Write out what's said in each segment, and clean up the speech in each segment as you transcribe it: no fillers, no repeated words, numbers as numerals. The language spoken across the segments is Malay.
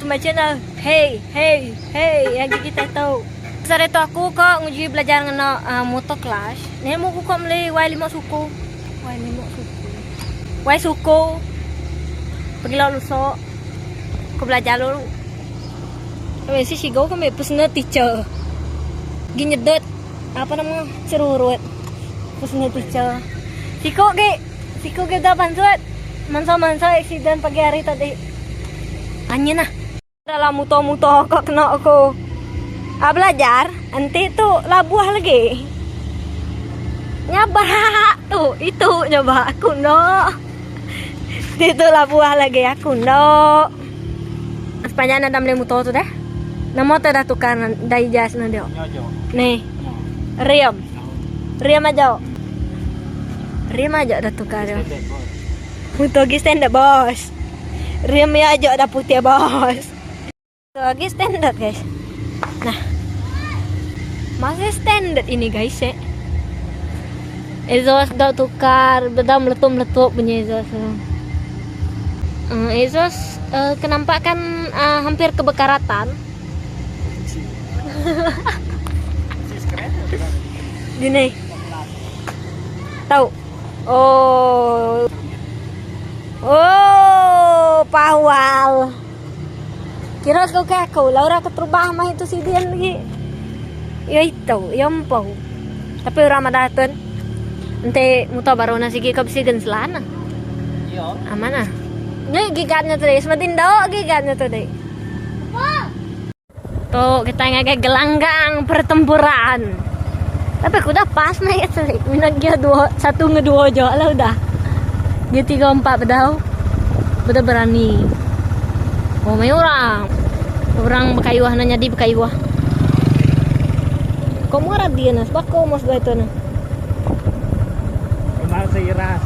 to my channel. Hey, lagi kita tahu. Sare to aku kok nguji belajar ngeno moto class. Nih mau kok meli Y5 suku. Y suku. Pergi lalu so. Ko belajar dulu. Tapi si go kami personal teacher. Gini nyedot apa namanya cerurut. Personal teacher. Siko ge udah bantuan. Mansa eksiden pagi hari tadi. Anya nah. Dalam muto-muto kok kena aku. Belajar, nanti tuh labuah lagi. Nyoba tuh, itu nyoba aku no. Itu labuah lagi aku no. Sepanjang ada beli motor tuh deh. Nama tuh dah tukar dari jas nanti. Nih, Riam aja udah tukar. Motor stand up bos. Riam ya aja udah putih bos. Lagi standar guys. Nah, masih standar ini guys ya. Exhaust udah tukar, udah meletup punya exhaust. Exhaust kenampakan hampir kebekaratan. Gini, tahu? Oh, pawal. Kira aku Laura keterubah mah itu si Dian lagi. Ya itu, yampau. Tapi orang madatun. Nanti muta baru nasi gigap si genslana. Iya. Amanah. Ini gigatnya tuh deh, sematin dao gigatnya tuh deh. Tuh kita ngagak gelanggang pertempuran. Tapi aku udah pas nih itu. Minat dia 1 ngedua aja lah udah. Dia 3 4 bedau. Udah berani. Oh, may orang bekayuah nanya di bekayuah. Kok murah dia nas? Bako mas gue itu na. Semasa iras.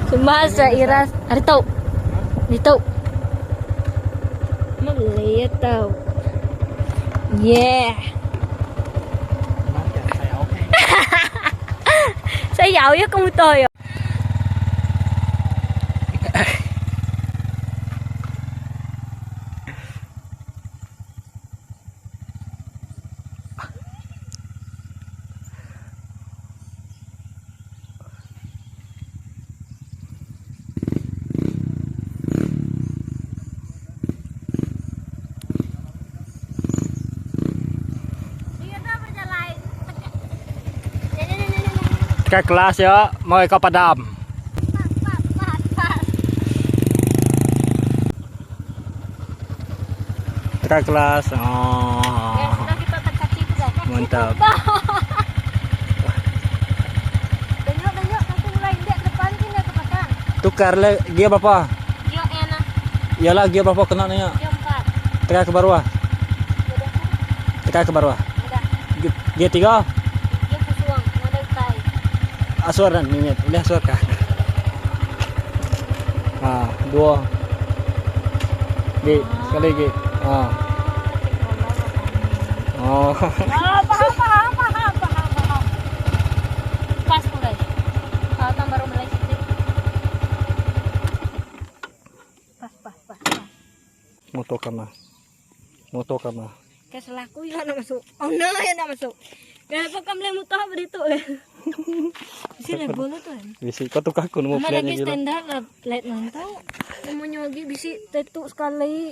Semasa iras. Ada tau? Di tau? Melihat tau. Yeah. Saya ya kamu tahu ya. Ke kelas ya, mau ke padam. Ke kelas. Oh. Mantap. Tukar le, gia berapa? Gia enak. Iyalah gia berapa kena nanya? Gia 4. Teka ke bawah. Teka ke bawah. Gia 3. Gia kusuang, ada utai. Aswar dan minit, udah aswar kah? 2. Sekali lagi. Oh. Paham. Pas tuh guys. Tambah baru mulai sedikit. Pas. Moto kama. Kayak selaku ya nak masuk. Oh no ya nak masuk. Kenapa kamu boleh muta begitu kan? Bisa boleh tuh kan? Bisi, kau tukar aku nemu plate plate lagi standar lah plate nantau. Namanya lagi bisi tetuk sekali.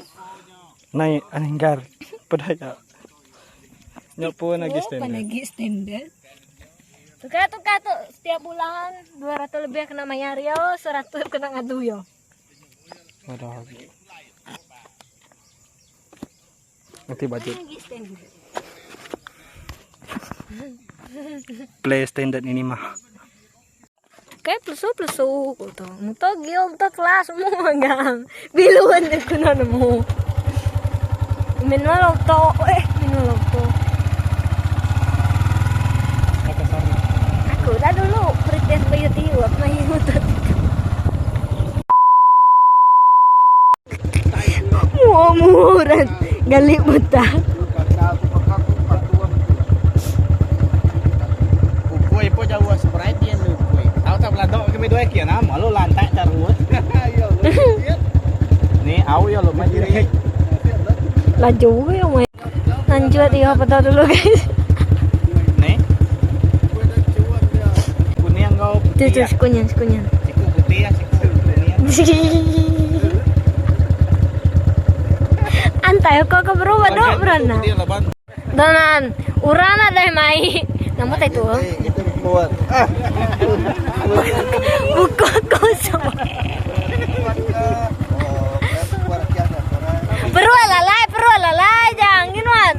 Naik anenggar. Pedaya. Nyopo lagi standar. Lagi standar. Tukar tuh setiap bulan 200 lebih kena mayar yo, 100 kena ngadu yo. Waduh. Nanti budget. Play standard ini mah. Kayak plusu gitu. Muto gil muto kelas semua gang. Biluan aku nemu. Minum loto. Aku udah dulu pretest bayu tiwap main muto. Muamuran gali buta. Ukui po jauh sprite dia ukui. Tahu tak beladok kami dua kian malu lantai terus. Nih Tahu ya lo mandiri. Laju ya mày. Lanjut ya foto dulu guys. Nih. Kuning kau Tuh putih. sekunyah. Siku putih ya, siku kuning. Antai kok ke berubah dok berana. Dia laban. Danan urana deh mai. Namun itu Itu buat. buku kosong. Perlu lalai jangan ginian.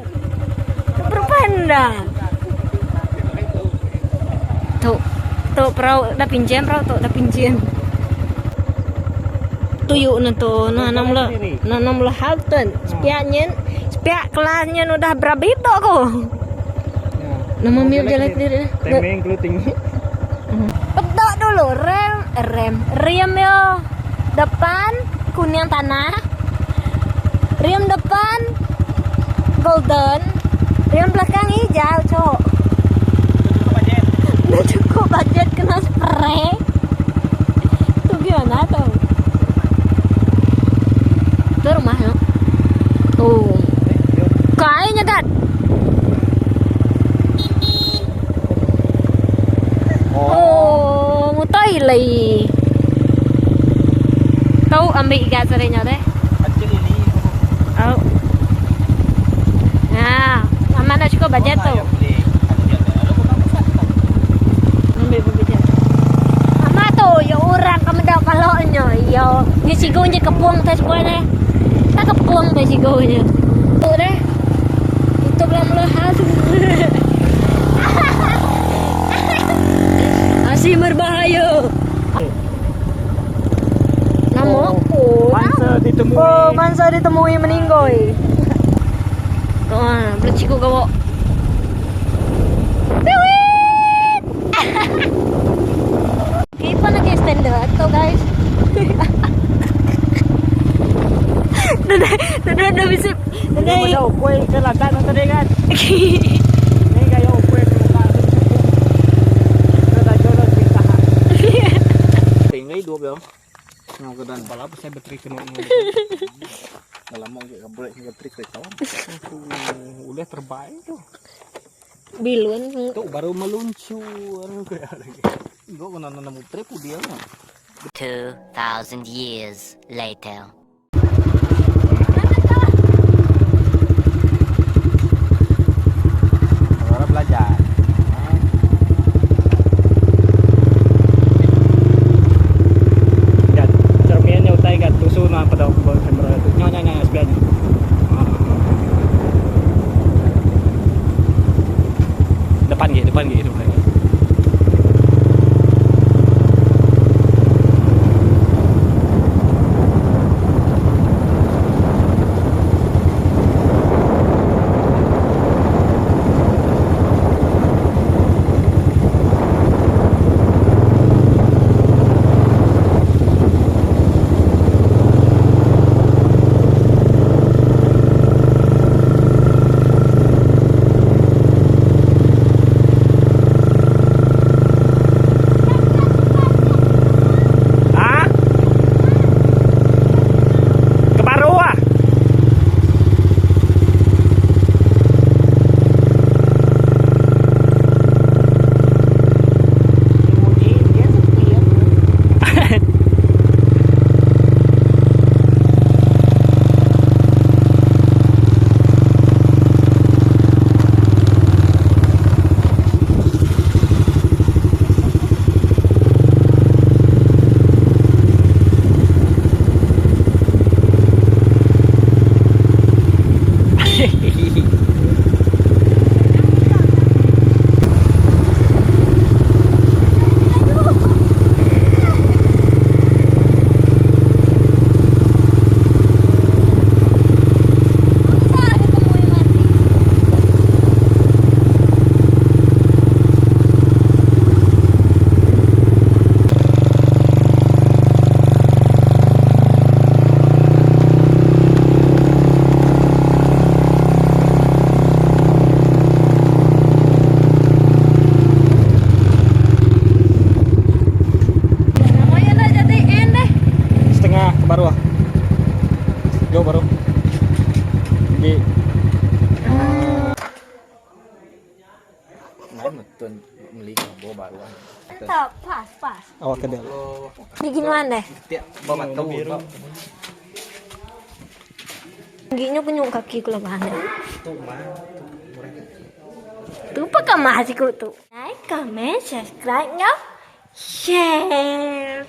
Berpanda. Tuh perahu dah pinjam tuh dah pinjam. Tuyuk na to na nam la halten spiak kelasnya udah berabito ko nama mil jalan sendiri Temeng keluting. pedok dulu rem yo depan kuning tanah rem depan golden rem belakang hijau cok udah cukup budget kena spray tuh gimana tuh itu rumah no? Tuh kayaknya dad mutai lagi tahu ambil gas serenya deh Kecil ini. oh nah mana cukup budget tuh ambil budget ama tuh ya orang kamu dah kalau yo ni sigonya kepuang tes buahnya tak kepuang tes sigonya tuh deh itu belum lehas masih berbahaya namo mansa ditemui meninggoy berciku gawo piwit kita lagi stand up tuh guys Udah bisa. Ini mau kue ke latar tadi kan. Ini kayak kue ke latar. Sudah jodoh kita. Tinggal dua bel. Yang kedan balap saya betrik kena ini. Dalam mau ke boleh betrik kawan. Udah terbaik tuh. Biluan tuh baru meluncur kayak lagi. Gua kena nemu trip dia mah. 2,000 years later. Orang belajar. Gat, cerminnya utai gat tusu na pada kamera itu. Nyonya sebenarnya. Depan gitu. hijau baru. Di Nah, metun beli kabo baru. Mantap, pas. Awak kedel. Ini gimana deh? Tiap babat tahu biru. Giginya kunyuk kaki ku bahannya. Tuh mah. Tu pa ka masih ku tu. Like, comment, subscribe, share.